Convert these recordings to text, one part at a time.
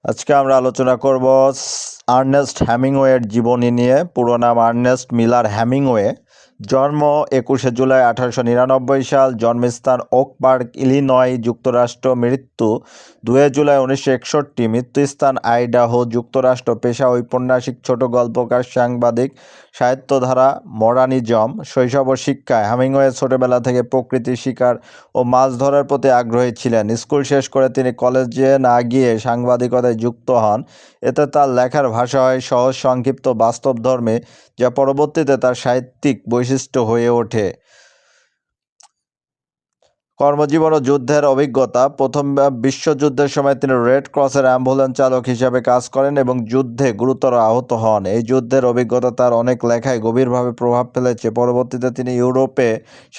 আজকে আমরা আলোচনা করব আর্নেস্ট হেমিংওয়ের জীবনী নিয়ে। পুরো নাম আর্নেস্ট মিলার হেমিংওয়ে। জন্ম 21শে জুলাই 1899 সাল, জন্মস্থান ওক পার্ক, ইলিনয়, যুক্তরাষ্ট্র। মৃত্যু 2 জুলাই 1961, মৃত্যুস্থান আইডাহো, যুক্তরাষ্ট্র। পেশা ঔপন্যাসিক, ছোট গল্পকার, সাংবাদিক, সাহিত্যধারা মডার্নিজম। শৈশব ও শিক্ষা। হেমিংওয়ে ছোটবেলা থেকে প্রকৃতি শিকার ও মাছ ধরার প্রতি আগ্রহী ছিলেন। স্কুল শেষ করে তিনি কলেজে না গিয়ে সাংবাদিকতায় যুক্ত হন। এতে তার লেখার ভাষা হয় সহজ, সংক্ষিপ্ত, বাস্তবধর্মী, যা পরবর্তীতে তার সাহিত্যিক বৈশিষ্ট্য হয়ে ওঠে। কর্মজীবন ও যুদ্ধের অভিজ্ঞতা। প্রথম বিশ্বযুদ্ধের সময় তিনি রেড ক্রসের অ্যাম্বুলেন্স চালক হিসাবে কাজ করেন এবং যুদ্ধে গুরুতর আহত হন। এই যুদ্ধের অভিজ্ঞতা তার অনেক লেখায় গভীরভাবে প্রভাব ফেলেছে। পরবর্তীতে তিনি ইউরোপে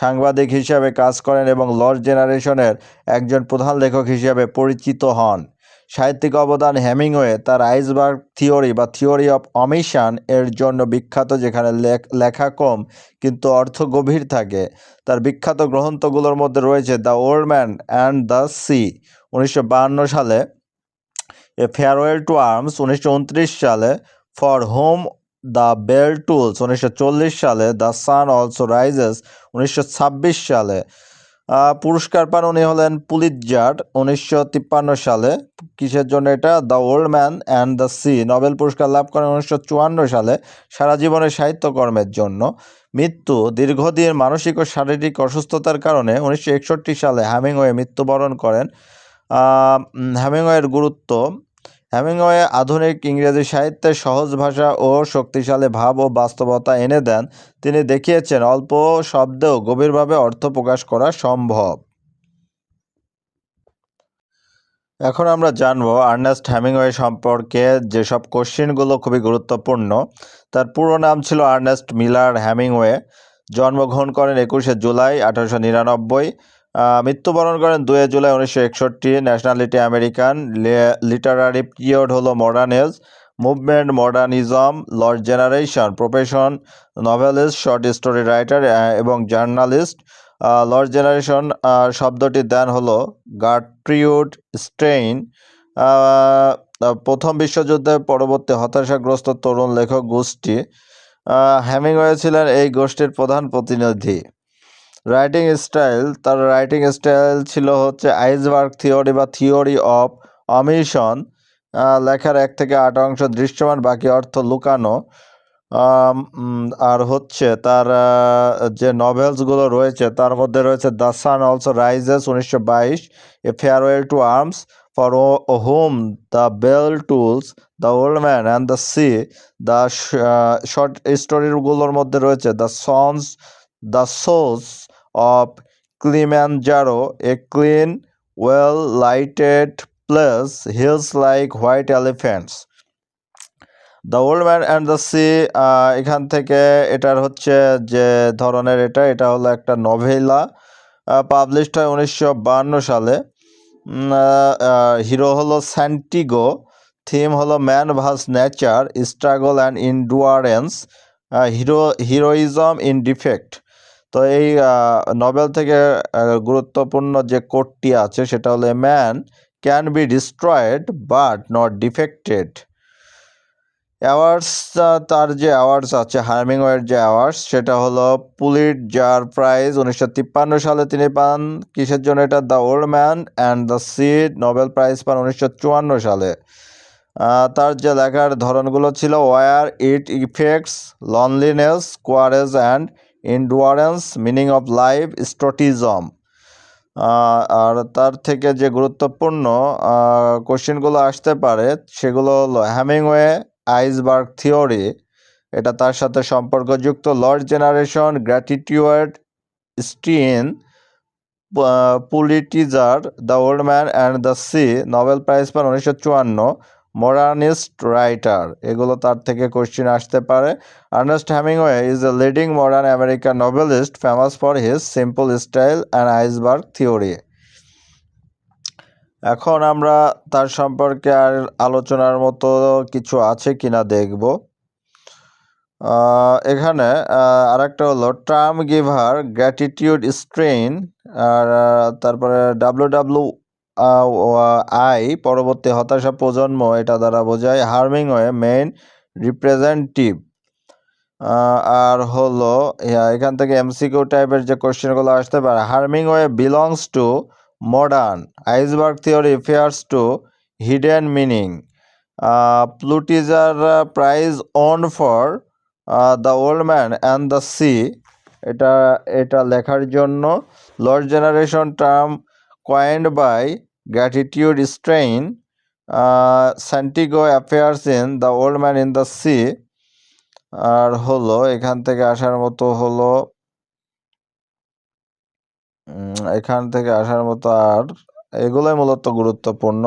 সাংবাদিক হিসাবে কাজ করেন এবং লস্ট জেনারেশনের একজন প্রধান লেখক হিসাবে পরিচিত হন। সাহিত্যিক অবদান। হেমিংওয়ে তার আইসবার্গ থিওরি বা থিওরি অফ অমিশন এর জন্য বিখ্যাত, যেখানে লেখা কম কিন্তু অর্থ গভীর থাকে। তার বিখ্যাত গ্রন্থগুলোর মধ্যে রয়েছে the old man and the sea 1952 সালে, এ ফেয়ারওয়েল টু আর্মস 1929 সালে, for whom the bell tolls 1940 সালে, দ্য সান অলসো রাইজেস 1926 সালে। পুরস্কার পান উনি হলেন পুলিৎজার 1953 সালে। কিসের জন্য এটা? The old man and the sea. Nobel পুরস্কার লাভ করেন 1954 সালে সারা জীবনের সাহিত্যকর্মের জন্য। মৃত্যু। দীর্ঘদিন মানসিক ও শারীরিক অসুস্থতার কারণে 1961 সালে হেমিংওয়ে মৃত্যুবরণ করেন। হেমিংওয়ের গুরুত্ব। হেমিংওয়ে আধুনিক ইংরেজি সাহিত্যে সহজ ভাষা ও শক্তিশালী ভাব ও বাস্তবতা এনে দেন। তিনি দেখিয়েছেন অল্প শব্দেও গভীরভাবে অর্থ প্রকাশ করা সম্ভব। এখন আমরা জানবো আর্নেস্ট হেমিংওয়ে সম্পর্কে যেসব কোশ্চেনগুলো খুবই গুরুত্বপূর্ণ। তার পুরো নাম ছিল আর্নেস্ট মিলার হেমিংওয়ে। জন্মগ্রহণ করেন 21শে জুলাই 1899। মৃত্যুবরণ করেন 2 July 1961। Nationality American. Literary period হলো modern age. Movement modernism. Lost generation. Profession novelist, short story writer এবং জার্নালিস্ট। লস্ট জেনারেশন শব্দটি দেন হলো গার্ট্রিউড স্টেইন। প্রথম বিশ্বযুদ্ধের পরবর্তী হতাশাগ্রস্ত তরুণ লেখক গোষ্ঠী। হেমিংওয়ে ছিলেন এই গোষ্ঠীর প্রধান প্রতিনিধি। Writing style. তার রাইটিং স্টাইল ছিল হচ্ছে আইসবার্গ থিওরি বা থিওরি অফ অমিশন। লেখার 1 থেকে 8 অংশ দৃশ্যমান, বাকি অর্থ লুকানো। আর হচ্ছে তার যে নভেলসগুলো রয়েছে তার মধ্যে রয়েছে the sun also rises 1922, a farewell to arms, for whom the bell tolls, the old man and the sea. The short স্টোরিগুলোর মধ্যে রয়েছে the snows of Kilimanjaro, a clean well lighted place, hills like white elephants. The old man and the sea, এখান থেকে এটার হচ্ছে যে ধরনের এটা হলো একটা নভেলা। পাবলিশড হয় 1952 সালে। হিরো হলো স্যান্টিগো। থিম হলো man versus nature, struggle and endurance, heroism in defeat. তো এই নভেল থেকে গুরুত্বপূর্ণ যে কোটটি আছে সেটা হলো a man can be destroyed but not defected. Awards. তার যে অ্যাওয়ার্ডস আছে, হেমিংওয়ের যে অ্যাওয়ার্ডস, সেটা হলো পুলিৎজার প্রাইজ 1953 সালে তিনি পান। কিসের জন্য এটা? The old man and the sea. Nobel prize পান 1954 সালে। তার যে লেখার ধরনগুলো ছিল war its effects, loneliness, courage and endurance, meaning of life, stoicism. আর তার থেকে যে গুরুত্বপূর্ণ কোশ্চেনগুলো আসতে পারে সেগুলো হলো হেমিংওয়ে আইসবার্গ থিওরি, এটা তার সাথে সম্পর্কযুক্ত। Lost generation, gratitude, Stein, Pulitzer, the old man and the sea. Nobel prize পান 1954। মডার্নিস্ট রাইটার, এগুলো তার থেকে কোশ্চেন আসতে পারে। Ernest Hemingway is a leading modern American novelist, famous for his simple style and iceberg theory. এখন আমরা তার সম্পর্কে আর আলোচনার মতো কিছু আছে কিনা দেখব। এখানে আরেকটা হলো টার্ম গিভার, গ্র্যাটিটিউড স্ট্রেইন, আর তারপরে ডাব্লিউ আই পরবর্তী হতাশা প্রজন্ম, এটা দ্বারা বোঝায়। হার্মিংওয়ে মেইন রিপ্রেজেন্টেটিভ। আর হলো এখান থেকে এমসিকিউ টাইপের যে কোশ্চেনগুলো আসতে পারে। হার্মিংওয়ে belongs to modern, iceberg theory refers to hidden meaning, Pulitzer prize won for the old man and the sea, এটা এটা লেখার জন্য। Lost generation term coined by gratitude strain, Santiago appears in The Old Man in the Sea। আর হলো এখান থেকে আসার মতো হলো এখান থেকে আসার মতো আর এগুলোই মূলত গুরুত্বপূর্ণ।